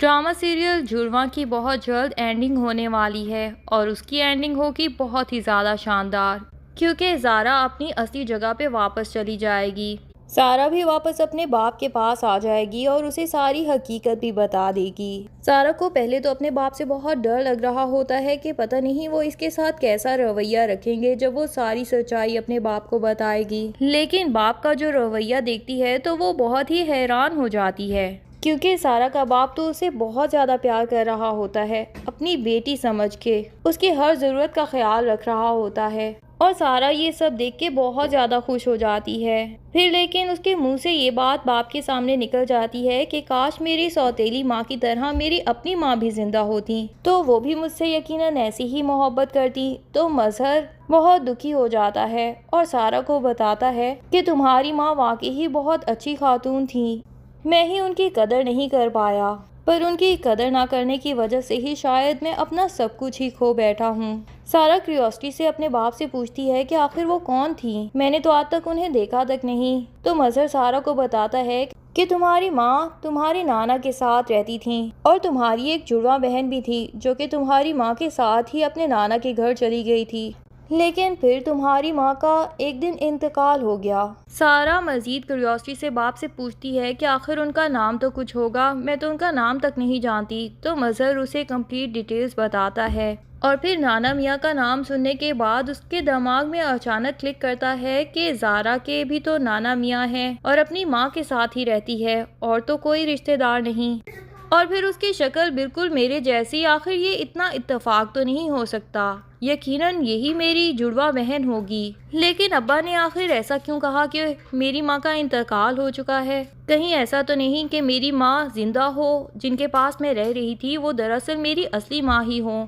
Drama serial जुड़वां की बहुत जल्द एंडिंग होने वाली है और उसकी एंडिंग होगी बहुत ही ज़्यादा शानदार, क्योंकि ज़ारा अपनी असली जगह पे वापस चली जाएगी। सारा भी वापस अपने बाप के पास आ जाएगी और उसे सारी हकीकत भी बता देगी। सारा को पहले तो अपने बाप से बहुत डर लग रहा होता है कि पता नहीं वो इसके साथ कैसा रवैया रखेंगे जब वो सारी सच्चाई अपने बाप को बताएगी। लेकिन बाप का जो रवैया देखती है तो वो बहुत ही हैरान हो जाती है, क्योंकि सारा का बाप तो उसे बहुत ज़्यादा प्यार कर रहा होता है, अपनी बेटी समझ के उसकी हर ज़रूरत का ख्याल रख रहा होता है। और सारा ये सब देख के बहुत ज़्यादा खुश हो जाती है। फिर लेकिन उसके मुंह से ये बात बाप के सामने निकल जाती है कि काश मेरी सौतेली माँ की तरह मेरी अपनी माँ भी जिंदा होती तो वो भी मुझसे यकीनन ऐसी ही मोहब्बत करती। तो मजहर बहुत दुखी हो जाता है और सारा को बताता है कि तुम्हारी माँ वाकई ही बहुत अच्छी खातून थी, मैं ही उनकी कदर नहीं कर पाया, पर उनकी कदर ना करने की वजह से ही शायद मैं अपना सब कुछ ही खो बैठा हूँ। सारा क्यूरियोसिटी से अपने बाप से पूछती है कि आखिर वो कौन थी, मैंने तो आज तक उन्हें देखा तक नहीं। तो मजहर सारा को बताता है कि तुम्हारी माँ तुम्हारे नाना के साथ रहती थी और तुम्हारी एक जुड़वा बहन भी थी जो कि तुम्हारी माँ के साथ ही अपने नाना के घर चली गई थी, लेकिन फिर तुम्हारी माँ का एक दिन इंतकाल हो गया। सारा मजीद क्यूरियोसिटी से बाप से पूछती है कि आखिर उनका नाम तो कुछ होगा, मैं तो उनका नाम तक नहीं जानती। तो मजहर उसे कंप्लीट डिटेल्स बताता है और फिर नाना मियाँ का नाम सुनने के बाद उसके दिमाग में अचानक क्लिक करता है कि ज़ारा के भी तो नाना मियाँ हैं और अपनी माँ के साथ ही रहती है और तो कोई रिश्तेदार नहीं। और फिर उसकी शक्ल बिल्कुल मेरे जैसी, आखिर ये इतना इत्तेफाक तो नहीं हो सकता, यकीनन यही मेरी जुड़वा बहन होगी। लेकिन अब्बा ने आखिर ऐसा क्यों कहा कि मेरी माँ का इंतकाल हो चुका है? कहीं ऐसा तो नहीं कि मेरी माँ जिंदा हो, जिनके पास मैं रह रही थी वो दरअसल मेरी असली माँ ही हो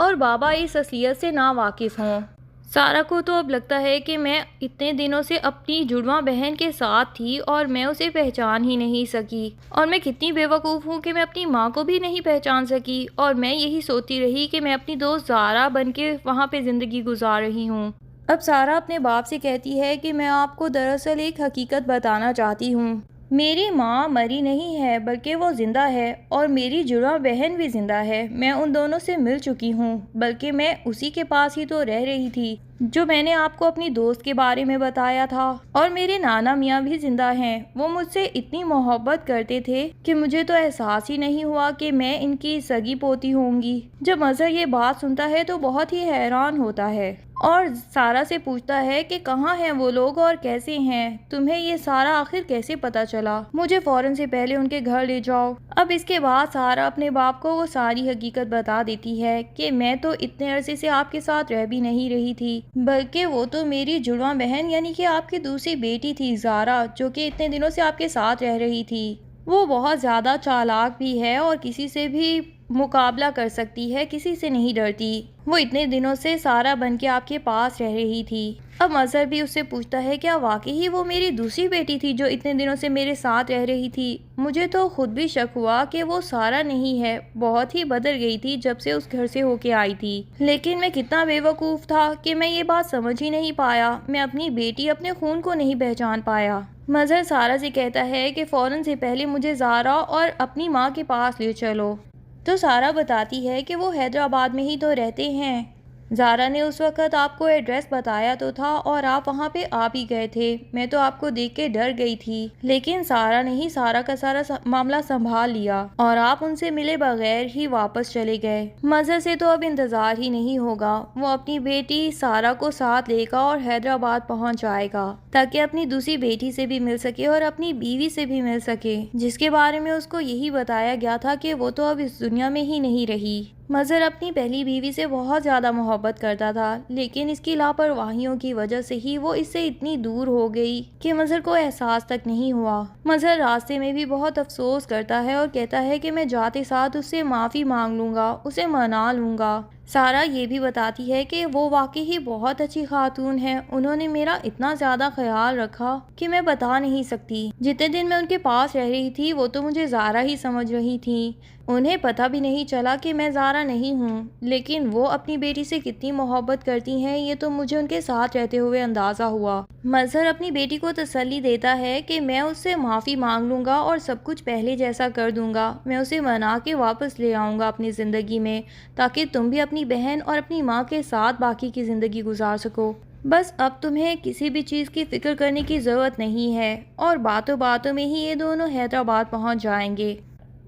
और बाबा इस असलियत से ना वाकिफ हों। सारा को तो अब लगता है कि मैं इतने दिनों से अपनी जुड़वा बहन के साथ थी और मैं उसे पहचान ही नहीं सकी, और मैं कितनी बेवकूफ़ हूँ कि मैं अपनी माँ को भी नहीं पहचान सकी और मैं यही सोचती रही कि मैं अपनी दोस्त ज़ारा बन के वहाँ पे ज़िंदगी गुजार रही हूँ। अब सारा अपने बाप से कहती है कि मैं आपको दरअसल एक हकीकत बताना चाहती हूँ, मेरी माँ मरी नहीं है बल्कि वो ज़िंदा है और मेरी जुड़वा बहन भी ज़िंदा है। मैं उन दोनों से मिल चुकी हूँ, बल्कि मैं उसी के पास ही तो रह रही थी जो मैंने आपको अपनी दोस्त के बारे में बताया था। और मेरे नाना मियाँ भी जिंदा हैं, वो मुझसे इतनी मोहब्बत करते थे कि मुझे तो एहसास ही नहीं हुआ कि मैं इनकी सगी पोती होंगी। जब मजहर ये बात सुनता है तो बहुत ही हैरान होता है और सारा से पूछता है कि कहाँ हैं वो लोग और कैसे हैं, तुम्हें ये सारा आखिर कैसे पता चला, मुझे फौरन से पहले उनके घर ले जाओ। अब इसके बाद सारा अपने बाप को वो सारी हकीकत बता देती है कि मैं तो इतने अरसे से आपके साथ रह भी नहीं रही थी, बल्कि वो तो मेरी जुड़वा बहन यानी कि आपकी दूसरी बेटी थी ज़ारा, जो कि इतने दिनों से आपके साथ रह रही थी। वो बहुत ज़्यादा चालाक भी है और किसी से भी मुकाबला कर सकती है, किसी से नहीं डरती। वो इतने दिनों से सारा बन के आपके पास रह रही थी। अब मजहर भी उससे पूछता है क्या वाकई ही वो मेरी दूसरी बेटी थी जो इतने दिनों से मेरे साथ रह रही थी? मुझे तो खुद भी शक हुआ कि वो सारा नहीं है, बहुत ही बदल गई थी जब से उस घर से होके आई थी। लेकिन मैं कितना बेवकूफ़ था कि मैं ये बात समझ ही नहीं पाया, मैं अपनी बेटी अपने खून को नहीं पहचान पाया। मजहर सारा से कहता है कि फ़ौरन से पहले मुझे ज़ारा और अपनी माँ के पास ले चलो। तो सारा बताती है कि वो हैदराबाद में ही तो रहते हैं, ज़ारा ने उस वक़्त आपको एड्रेस बताया तो था और आप वहाँ पे आ भी गए थे, मैं तो आपको देख के डर गई थी, लेकिन सारा ने ही सारा का सारा मामला संभाल लिया और आप उनसे मिले बगैर ही वापस चले गए। मज़हर से तो अब इंतज़ार ही नहीं होगा, वो अपनी बेटी सारा को साथ लेकर और हैदराबाद पहुँच जाएगा ताकि अपनी दूसरी बेटी से भी मिल सके और अपनी बीवी से भी मिल सके, जिसके बारे में उसको यही बताया गया था कि वो तो अब इस दुनिया में ही नहीं रही। मजहर अपनी पहली बीवी से बहुत ज़्यादा मोहब्बत करता था, लेकिन इसकी लापरवाहियों की वजह से ही वो इससे इतनी दूर हो गई कि मजहर को एहसास तक नहीं हुआ। मजहर रास्ते में भी बहुत अफसोस करता है और कहता है कि मैं जाते साथ उससे माफ़ी मांग लूँगा, उसे मना लूँगा, سارا یہ بھی بتاتی ہے کہ وہ واقعی ہی بہت اچھی خاتون ہے، انہوں نے میرا اتنا زیادہ خیال رکھا کہ میں بتا نہیں سکتی۔ جتنے دن میں ان کے پاس رہ رہی تھی وہ تو مجھے زارا ہی سمجھ رہی تھی، انہیں پتہ بھی نہیں چلا کہ میں زارا نہیں ہوں، لیکن وہ اپنی بیٹی سے کتنی محبت کرتی ہیں یہ تو مجھے ان کے ساتھ رہتے ہوئے اندازہ ہوا۔ مظہر اپنی بیٹی کو تسلی دیتا ہے کہ میں اس سے معافی مانگ لوں گا اور سب کچھ پہلے جیسا کر دوں گا، میں اسے منا کے واپس لے آؤں گا اپنی زندگی میں، تاکہ تم بھی اپنی بہن اور اپنی ماں کے ساتھ باقی کی زندگی گزار سکو۔ بس اب تمہیں کسی بھی چیز کی فکر کرنے کی ضرورت نہیں ہے۔ اور باتوں باتوں میں ہی یہ دونوں حیدرآباد پہنچ جائیں گے۔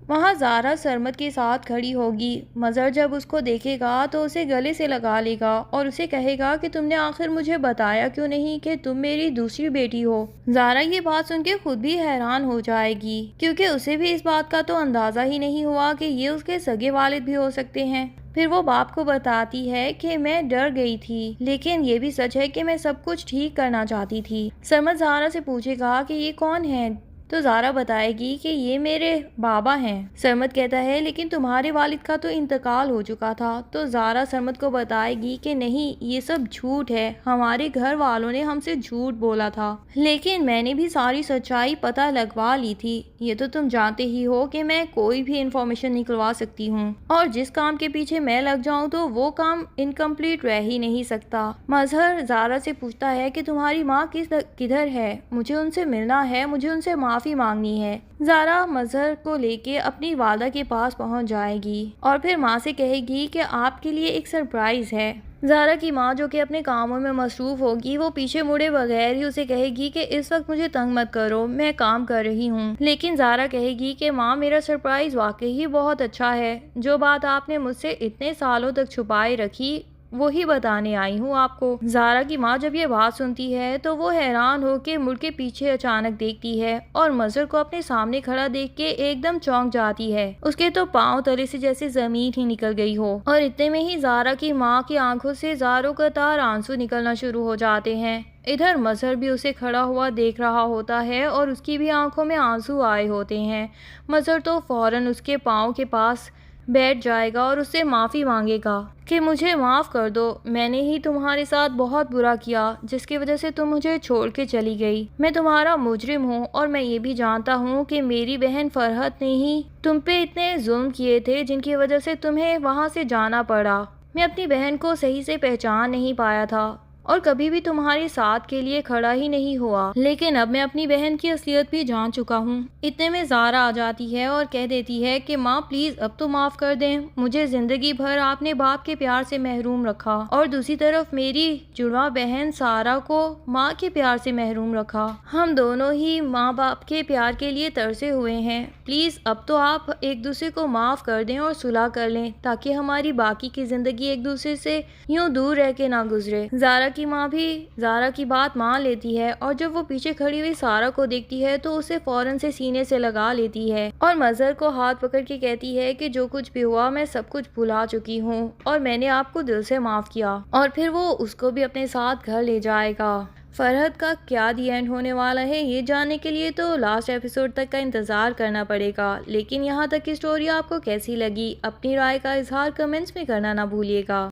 وہاں زارا سرمد کے ساتھ کھڑی ہوگی۔ مظہر جب اس کو دیکھے گا تو اسے گلے سے لگا لے گا اور اسے کہے گا کہ تم نے آخر مجھے بتایا کیوں نہیں کہ تم میری دوسری بیٹی ہو۔ زارا یہ بات سن کے خود بھی حیران ہو جائے گی، کیونکہ اسے بھی اس بات کا تو اندازہ ہی نہیں ہوا کہ یہ اس کے سگے والد بھی ہو سکتے ہیں۔ پھر وہ باپ کو بتاتی ہے کہ میں ڈر گئی تھی، لیکن یہ بھی سچ ہے کہ میں سب کچھ ٹھیک کرنا چاہتی تھی۔ سرمد زارا سے پوچھے گا کہ یہ کون ہے، تو زارا بتائے گی کہ یہ میرے بابا ہیں۔ سرمد کہتا ہے لیکن تمہارے والد کا تو انتقال ہو چکا تھا، تو زارا سرمد کو بتائے گی کہ نہیں، یہ سب جھوٹ ہے، ہمارے گھر والوں نے ہم سے جھوٹ بولا تھا، لیکن میں نے بھی ساری سچائی پتہ لگوا لی تھی۔ یہ تو تم جانتے ہی ہو کہ میں کوئی بھی انفارمیشن نکلوا سکتی ہوں، اور جس کام کے پیچھے میں لگ جاؤں تو وہ کام انکمپلیٹ رہ ہی نہیں سکتا۔ مظہر زارا سے پوچھتا ہے کہ تمہاری ماں کدھر ہے، مجھے ان سے ملنا ہے، مجھے ان سے معافی مانگنی ہے۔ زارا مظہر کو لے کے اپنی والدہ کے پاس پہنچ جائے گی اور پھر ماں سے کہے گی کہ آپ کے لیے ایک سرپرائز ہے۔ زارا کی ماں جو کہ اپنے کاموں میں مصروف ہوگی، وہ پیچھے مڑے بغیر ہی اسے کہے گی کہ اس وقت مجھے تنگ مت کرو، میں کام کر رہی ہوں۔ لیکن زارا کہے گی کہ ماں، میرا سرپرائز واقعی ہی بہت اچھا ہے، جو بات آپ نے مجھ سے اتنے سالوں تک چھپائے رکھی وہی بتانے آئی ہوں آپ کو۔ زارا کی ماں جب یہ بات سنتی ہے تو وہ حیران ہو کے مڑ کے پیچھے اچانک دیکھتی ہے اور مظہر کو اپنے سامنے کھڑا دیکھ کے ایک دم چونک جاتی ہے۔ اس کے تو پاؤں تلے سے جیسے زمین ہی نکل گئی ہو، اور اتنے میں ہی زارا کی ماں کی آنکھوں سے زاروں قطار آنسو نکلنا شروع ہو جاتے ہیں۔ ادھر مظہر بھی اسے کھڑا ہوا دیکھ رہا ہوتا ہے اور اس کی بھی آنکھوں میں آنسو آئے ہوتے ہیں۔ مظہر تو فوراً اس کے پاؤں کے پاس بیٹھ جائے گا اور اس سے معافی مانگے گا کہ مجھے معاف کر دو، میں نے ہی تمہارے ساتھ بہت برا کیا جس کی وجہ سے تم مجھے چھوڑ کے چلی گئی۔ میں تمہارا مجرم ہوں، اور میں یہ بھی جانتا ہوں کہ میری بہن فرحت نے ہی تم پہ اتنے ظلم کیے تھے جن کی وجہ سے تمہیں وہاں سے جانا پڑا۔ میں اپنی بہن کو صحیح سے پہچان نہیں پایا تھا اور کبھی بھی تمہارے ساتھ کے لیے کھڑا ہی نہیں ہوا، لیکن اب میں اپنی بہن کی اصلیت بھی جان چکا ہوں۔ اتنے میں زارا آ جاتی ہے اور کہہ دیتی ہے کہ ماں پلیز اب تو معاف کر دیں، مجھے زندگی بھر آپ نے باپ کے پیار سے محروم رکھا، اور دوسری طرف میری جڑواں بہن سارا کو ماں کے پیار سے محروم رکھا۔ ہم دونوں ہی ماں باپ کے پیار کے لیے ترسے ہوئے ہیں، پلیز اب تو آپ ایک دوسرے کو معاف کر دیں اور صلح کر لیں، تاکہ ہماری باقی کی زندگی ایک دوسرے سے یوں دور رہ کے نہ گزرے۔ زارا کی ماں بھی زارا کی بات مان لیتی ہے، اور جب وہ پیچھے کھڑی ہوئی سارا کو دیکھتی ہے تو اسے فوراً سے سینے سے لگا لیتی ہے اور مظہر کو ہاتھ پکڑ کے کہتی ہے کہ جو کچھ بھی ہوا میں سب کچھ بھلا چکی ہوں، اور میں نے آپ کو دل سے معاف کیا۔ اور پھر وہ اس کو بھی اپنے ساتھ گھر لے جائے گا۔ فرحت کا کیا دی اینڈ ہونے والا ہے یہ جاننے کے لیے تو لاسٹ ایپیسوڈ تک کا انتظار کرنا پڑے گا، لیکن یہاں تک کی سٹوری آپ کو کیسی لگی، اپنی رائے کا اظہار کمنٹس میں کرنا نہ بھولیے گا۔